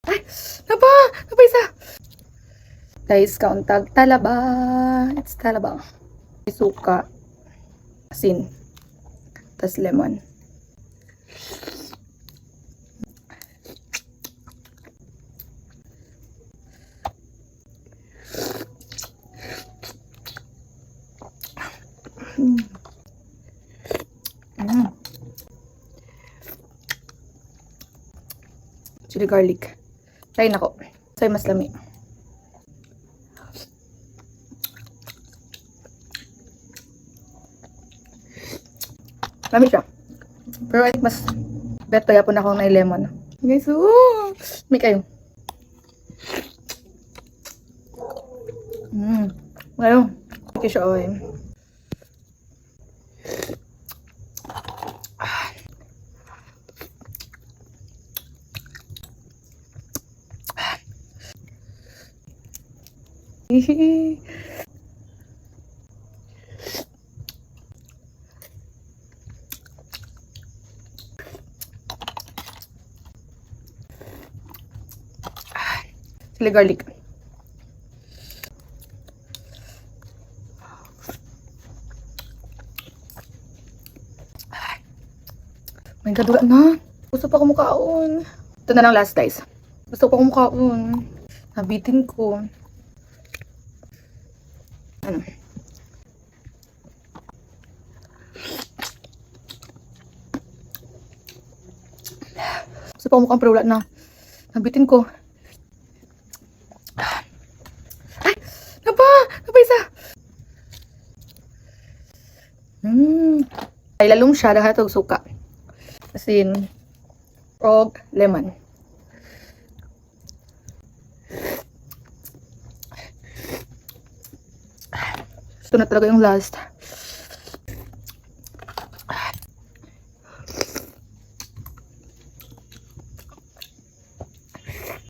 Ay! Napa! Napa isa! Guys, kauntag talaba. It's talaba. Suka. Asin. Tas lemon. Chili garlic. Try na ko. Say mas lami. Lami siya. Pero I think mas beto yapon ako ng lemon. Guys, may kayo. Ngayon. Okay siya, oy. Chili garlic. May gaduga na. Gusto pa ko mukaon. Ito na lang last guys. Gusto pa ko mukaon. Nabitin ko. Ano? Gusto pa ko mukaon pero wala na. Nabitin ko. Ay! Napa! Napa isa! Ay lalong siya lahat og suka. Asin. Og lemon. Ito na talaga yung last.